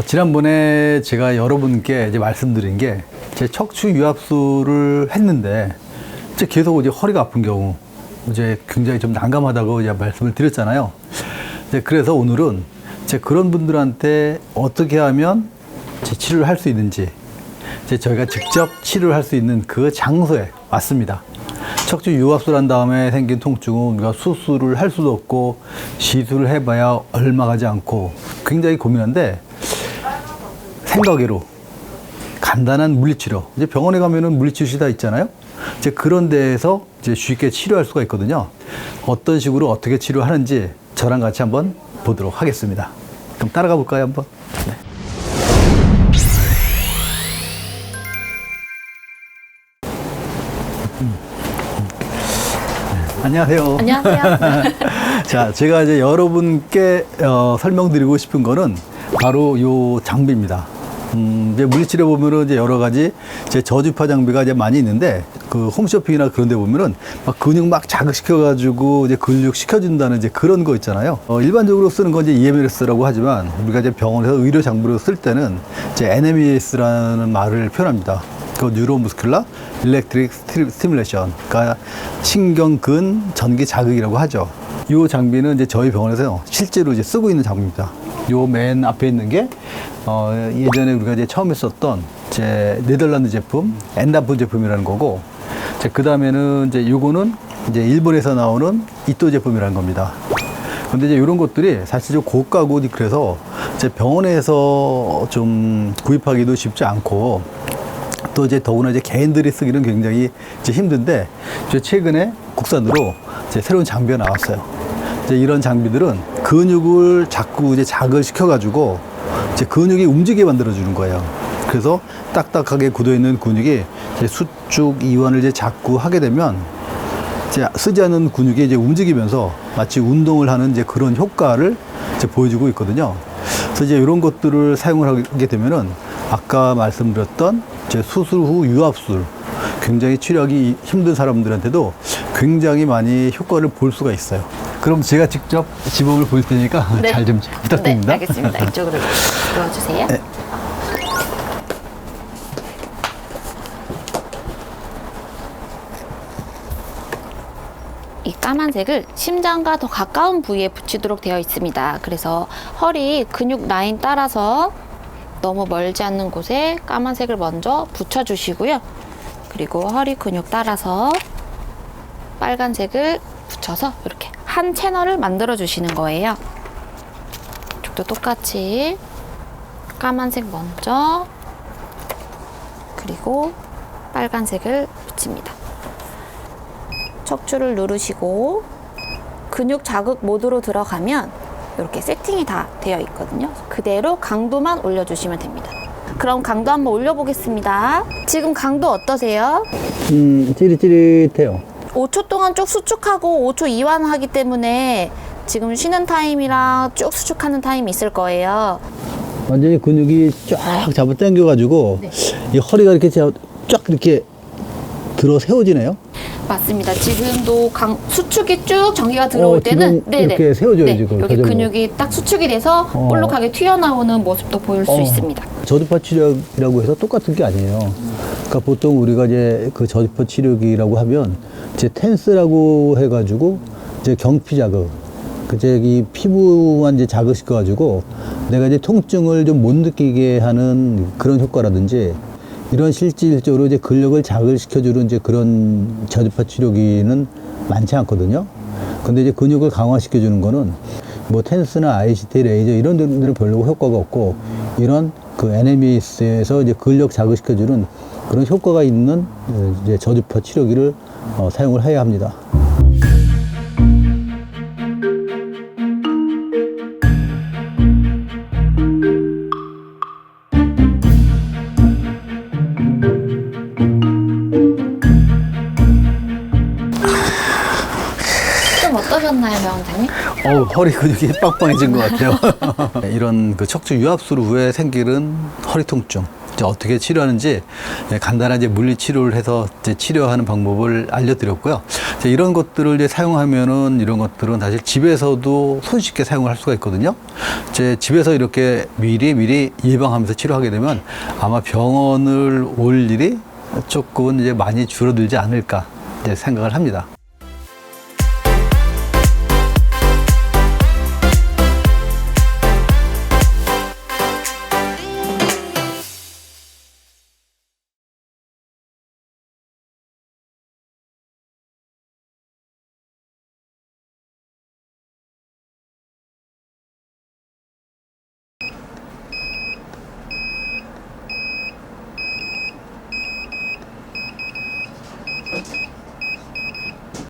지난번에 제가 여러분께 이제 말씀드린 게 제 척추 유압술을 했는데 이제 계속 이제 허리가 아픈 경우 이제 굉장히 좀 난감하다고 이제 말씀을 드렸잖아요. 그래서 오늘은 이제 그런 분들한테 어떻게 하면 이제 치료를 할 수 있는지 이제 저희가 직접 치료를 할 수 있는 그 장소에 왔습니다. 척추 유압술 한 다음에 생긴 통증은 우리가 수술을 할 수도 없고 시술을 해봐야 얼마 가지 않고 굉장히 고민한데 생각외로 간단한 물리치료, 이제 병원에 가면은 물리치료실이 다 있잖아요. 이제 그런 데에서 이제 쉽게 치료할 수가 있거든요. 어떤 식으로 어떻게 치료하는지 저랑 같이 한번 보도록 하겠습니다. 그럼 따라가 볼까요, 한번? 네. 안녕하세요. 안녕하세요. 자, 제가 이제 여러분께 설명드리고 싶은 거는 바로 요 장비입니다. 이제 물리치료 보면은 이제 여러 가지 이제 저주파 장비가 이제 많이 있는데 그 홈쇼핑이나 그런 데 보면은 막 근육 막 자극시켜가지고 이제 근육 시켜준다는 이제 그런 거 있잖아요. 일반적으로 쓰는 건 이제 EMS라고 하지만 우리가 이제 병원에서 의료 장비로 쓸 때는 이제 NMES라는 말을 표현합니다. 그 뉴로무스큘라 일렉트릭 스티뮬레이션, 그러니까 신경근 전기 자극이라고 하죠. 이 장비는 이제 저희 병원에서 실제로 이제 쓰고 있는 장비입니다. 요 맨 앞에 있는 게 예전에 우리가 이제 처음 했었던 이제 네덜란드 제품 엔다프 제품이라는 거고, 그 다음에는 이제 요거는 이제 일본에서 나오는 이토 제품이라는 겁니다. 근데 이제 이런 것들이 사실 좀 고가고 그래서 이제 병원에서 좀 구입하기도 쉽지 않고 또 이제 더구나 이제 개인들이 쓰기는 굉장히 이제 힘든데 이제 최근에 국산으로 이제 새로운 장비가 나왔어요. 이제 이런 장비들은 근육을 자꾸 이제 자극을 시켜가지고 이제 근육이 움직이게 만들어주는 거예요. 그래서 딱딱하게 굳어있는 근육이 이제 수축 이완을 이제 자꾸 하게 되면 이제 쓰지 않는 근육이 이제 움직이면서 마치 운동을 하는 이제 그런 효과를 이제 보여주고 있거든요. 그래서 이제 이런 것들을 사용을 하게 되면은 아까 말씀드렸던 이제 수술 후 유압술, 굉장히 치료하기 힘든 사람들한테도 굉장히 많이 효과를 볼 수가 있어요. 그럼 제가 직접 지법을 보일 테니까 네. 잘 좀 부탁드립니다. 네, 알겠습니다. 이쪽으로 들어와주세요. 네. 이 까만색을 심장과 더 가까운 부위에 붙이도록 되어 있습니다. 그래서 허리 근육 라인 따라서 너무 멀지 않는 곳에 까만색을 먼저 붙여주시고요. 그리고 허리 근육 따라서 빨간색을 붙여서 이렇게 한 채널을 만들어 주시는 거예요. 이쪽도 똑같이 까만색 먼저, 그리고 빨간색을 붙입니다. 척추를 누르시고 근육 자극 모드로 들어가면 이렇게 세팅이 다 되어 있거든요. 그대로 강도만 올려주시면 됩니다. 그럼 강도 한번 올려보겠습니다. 지금 강도 어떠세요? 찌릿찌릿해요. 5초 동안 쭉 수축하고 5초 이완하기 때문에 지금 쉬는 타임이랑 쭉 수축하는 타임이 있을 거예요. 완전히 근육이 쫙 잡아 당겨가지고 네. 이 허리가 이렇게 쫙 이렇게 들어 세워지네요. 맞습니다. 지금도 수축이 쭉 전기가 들어올 때는 지금 이렇게 세워져요, 지금. 여기 저절로. 근육이 딱 수축이 돼서 볼록하게 튀어나오는 모습도 보일 수 있습니다. 저주파 치료라고 해서 똑같은 게 아니에요. 그러니까 보통 우리가 이제 그 저주파 치료기라고 하면 이제 텐스라고 해가지고 이제 경피 자극, 이제 이 피부만 이제 자극시켜가지고 내가 이제 통증을 좀 못 느끼게 하는 그런 효과라든지 이런 실질적으로 이제 근력을 자극시켜주는 이제 그런 저주파 치료기는 많지 않거든요. 근데 이제 근육을 강화시켜주는 거는 뭐 텐스나 ICT 레이저 이런 데는 별로 효과가 없고 이런 그 NMES에서 이제 근력 자극시켜주는 그런 효과가 있는 이제 저주파 치료기를 사용을 해야 합니다. 좀 어떠셨나요, 명원장님? 허리 근육이 빵빵해진 것 같아요. 이런 그 척추 유압술 후에 생기는 허리 통증, 이제 어떻게 치료하는지 간단한 이제 물리 치료를 해서 이제 치료하는 방법을 알려드렸고요. 이제 이런 것들을 이제 사용하면은 이런 것들은 사실 집에서도 손쉽게 사용을 할 수가 있거든요. 이제 집에서 이렇게 미리 예방하면서 치료하게 되면 아마 병원을 올 일이 조금은 이제 많이 줄어들지 않을까 이제 생각을 합니다.